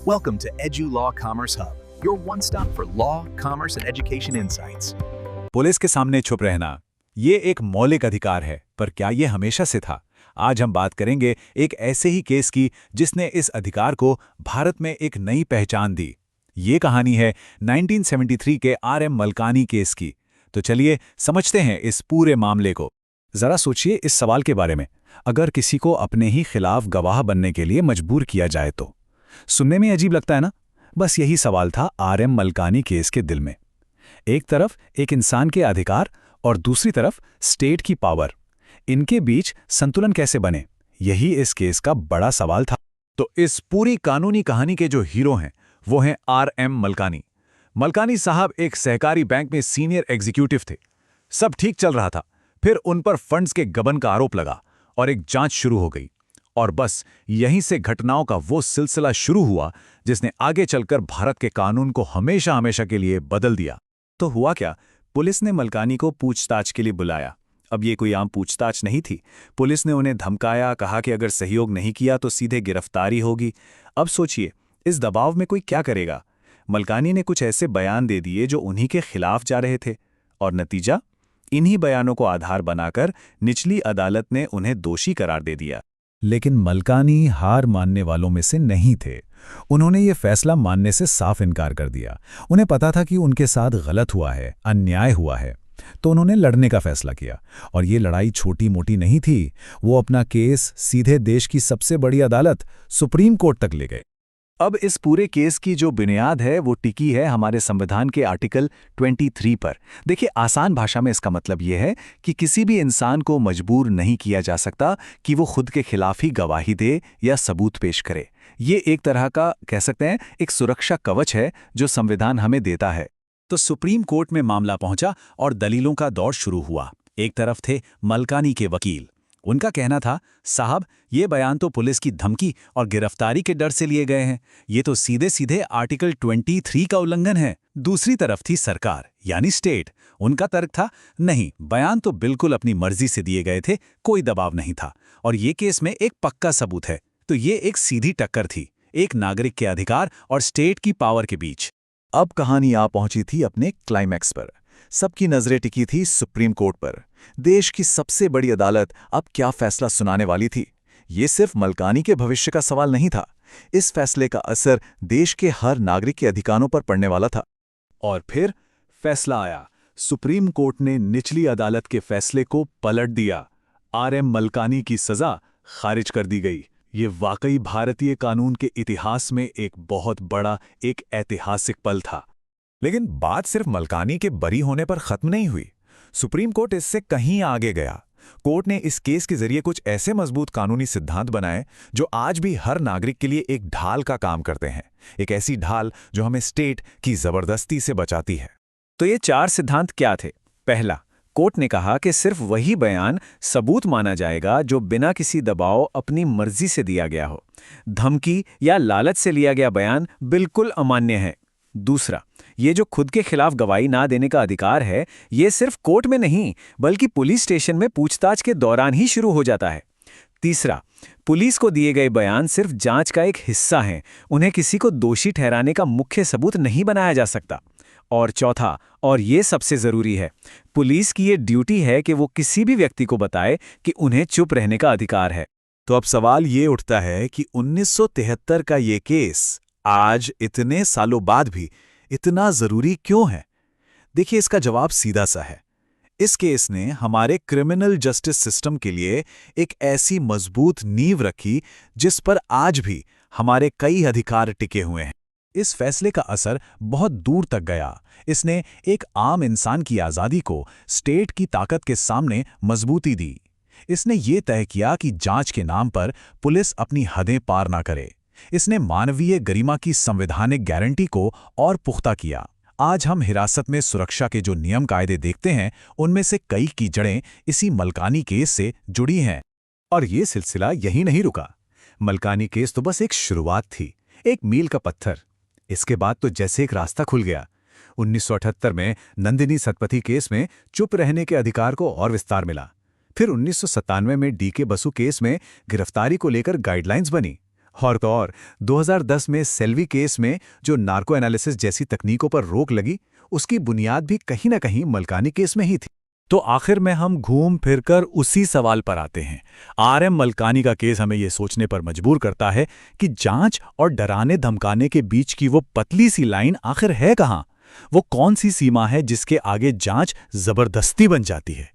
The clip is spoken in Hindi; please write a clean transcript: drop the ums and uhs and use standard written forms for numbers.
Welcome to Edu Law Commerce Hub, your one-stop for law, commerce, and education insights. Police के सामने चुप रहना ये एक मौलिक अधिकार है, पर क्या ये हमेशा से था? आज हम बात करेंगे एक ऐसे ही केस की जिसने इस अधिकार को भारत में एक नई पहचान दी। ये कहानी है 1973 के RM मलकानी केस की। तो चलिए समझते हैं इस पूरे मामले को। जरा सोचिए इस सवाल के बारे में, अगर किसी को अपने ही खिलाफ गवाह बनने के लिए मजबूर किया जाए तो। सुनने में अजीब लगता है ना? बस यही सवाल था RM मलकानी केस के दिल में। एक तरफ एक इंसान के अधिकार और दूसरी तरफ स्टेट की पावर, इनके बीच संतुलन कैसे बने, यही इस केस का बड़ा सवाल था। तो इस पूरी कानूनी कहानी के जो हीरो हैं वो हैं RM मलकानी। मलकानी साहब एक सहकारी बैंक में सीनियर एग्जीक्यूटिव थे। सब ठीक चल रहा था, फिर उन पर फंड्स के गबन का आरोप लगा और एक जांच शुरू हो गई। और बस यहीं से घटनाओं का वो सिलसिला शुरू हुआ जिसने आगे चलकर भारत के कानून को हमेशा हमेशा के लिए बदल दिया। तो हुआ क्या? पुलिस ने मलकानी को पूछताछ के लिए बुलाया। अब ये कोई आम पूछताछ नहीं थी। पुलिस ने उन्हें धमकाया, कहा कि अगर सहयोग नहीं किया तो सीधे गिरफ्तारी होगी। अब सोचिए इस दबाव में कोई क्या करेगा? मलकानी ने कुछ ऐसे बयान दे दिए जो उन्हीं के खिलाफ जा रहे थे, और नतीजा? इन्हीं बयानों को आधार बनाकर निचली अदालत ने उन्हें दोषी करार दे दिया। लेकिन मलकानी हार मानने वालों में से नहीं थे। उन्होंने ये फैसला मानने से साफ इनकार कर दिया। उन्हें पता था कि उनके साथ गलत हुआ है, अन्याय हुआ है, तो उन्होंने लड़ने का फैसला किया। और ये लड़ाई छोटी मोटी नहीं थी। वो अपना केस सीधे देश की सबसे बड़ी अदालत सुप्रीम कोर्ट तक ले गए। अब इस पूरे केस की जो बुनियाद है वो टिकी है हमारे संविधान के आर्टिकल 23 पर। देखिए, आसान भाषा में इसका मतलब ये है कि किसी भी इंसान को मजबूर नहीं किया जा सकता कि वो खुद के खिलाफ ही गवाही दे या सबूत पेश करे। ये एक तरह का कह सकते हैं एक सुरक्षा कवच है जो संविधान हमें देता है। तो सुप्रीम कोर्ट में मामला पहुंचा और दलीलों का दौर शुरू हुआ। एक तरफ थे मलकानी के वकील। उनका कहना था, साहब ये बयान तो पुलिस की धमकी और गिरफ्तारी के डर से लिए गए हैं। ये तो सीधे सीधे आर्टिकल 23 का उल्लंघन है। दूसरी तरफ थी सरकार यानी स्टेट। उनका तर्क था, नहीं, बयान तो बिल्कुल अपनी मर्जी से दिए गए थे, कोई दबाव नहीं था, और ये केस में एक पक्का सबूत है। तो ये एक सीधी टक्कर थी, एक नागरिक के अधिकार और स्टेट की पावर के बीच। अब कहानी आ पहुंची थी अपने क्लाइमैक्स पर। सबकी नजरें टिकी थी सुप्रीम कोर्ट पर। देश की सबसे बड़ी अदालत अब क्या फैसला सुनाने वाली थी? ये सिर्फ मलकानी के भविष्य का सवाल नहीं था। इस फैसले का असर देश के हर नागरिक के अधिकारों पर पड़ने वाला था। और फिर फैसला आया। सुप्रीम कोर्ट ने निचली अदालत के फैसले को पलट दिया। RM मलकानी की सजा खारिज कर दी गई। ये वाकई भारतीय कानून के इतिहास में एक बहुत बड़ा, एक ऐतिहासिक पल था। लेकिन बात सिर्फ मलकानी के बरी होने पर खत्म नहीं हुई। सुप्रीम कोर्ट इससे कहीं आगे गया। कोर्ट ने इस केस के जरिए कुछ ऐसे मजबूत कानूनी सिद्धांत बनाए जो आज भी हर नागरिक के लिए एक ढाल का काम करते हैं। एक ऐसी ढाल जो हमें स्टेट की जबरदस्ती से बचाती है। तो ये 4 सिद्धांत क्या थे? पहला, कोर्ट ने कहा कि सिर्फ वही बयान सबूत माना जाएगा जो बिना किसी दबाव अपनी मर्जी से दिया गया हो। धमकी या लालच से लिया गया बयान बिल्कुल अमान्य है। दूसरा, ये जो खुद के खिलाफ गवाही ना देने का अधिकार है, ये सिर्फ कोर्ट में नहीं बल्कि पुलिस स्टेशन में पूछताछ के दौरान ही शुरू हो जाता है। तीसरा, पुलिस को दिए गए बयान सिर्फ जांच का एक हिस्सा हैं, उन्हें किसी को दोषी ठहराने का मुख्य सबूत नहीं बनाया जा सकता। और चौथा, और ये सबसे जरूरी है, पुलिस की ये ड्यूटी है कि वो किसी भी व्यक्ति को बताए कि उन्हें चुप रहने का अधिकार है। तो अब सवाल ये उठता है कि 1973 का ये केस आज इतने सालों बाद भी इतना जरूरी क्यों है? देखिए, इसका जवाब सीधा सा है। इस केस ने हमारे क्रिमिनल जस्टिस सिस्टम के लिए एक ऐसी मजबूत नींव रखी जिस पर आज भी हमारे कई अधिकार टिके हुए हैं। इस फैसले का असर बहुत दूर तक गया। इसने एक आम इंसान की आज़ादी को स्टेट की ताकत के सामने मजबूती दी। इसने ये तय किया कि जांच के नाम पर पुलिस अपनी हदें पार ना करे। इसने मानवीय गरिमा की संवैधानिक गारंटी को और पुख्ता किया। आज हम हिरासत में सुरक्षा के जो नियम कायदे देखते हैं, उनमें से कई की जड़ें इसी मलकानी केस से जुड़ी हैं। और ये सिलसिला यहीं नहीं रुका। मलकानी केस तो बस एक शुरुआत थी, एक मील का पत्थर। इसके बाद तो जैसे एक रास्ता खुल गया। 1978 में नंदिनी सतपथी केस में चुप रहने के अधिकार को और विस्तार मिला। फिर 1997 में DK बसु केस में गिरफ्तारी को लेकर गाइडलाइंस बनी। और तो और 2010 में सेल्वी केस में जो नार्को एनालिसिस जैसी तकनीकों पर रोक लगी, उसकी बुनियाद भी कहीं ना कहीं मलकानी केस में ही थी। तो आखिर में हम घूम फिरकर उसी सवाल पर आते हैं। आरएम मलकानी का केस हमें ये सोचने पर मजबूर करता है कि जांच और डराने धमकाने के बीच की वो पतली सी लाइन आखिर है कहाँ? वो कौन सी सीमा है जिसके आगे जांच जबरदस्ती बन जाती है?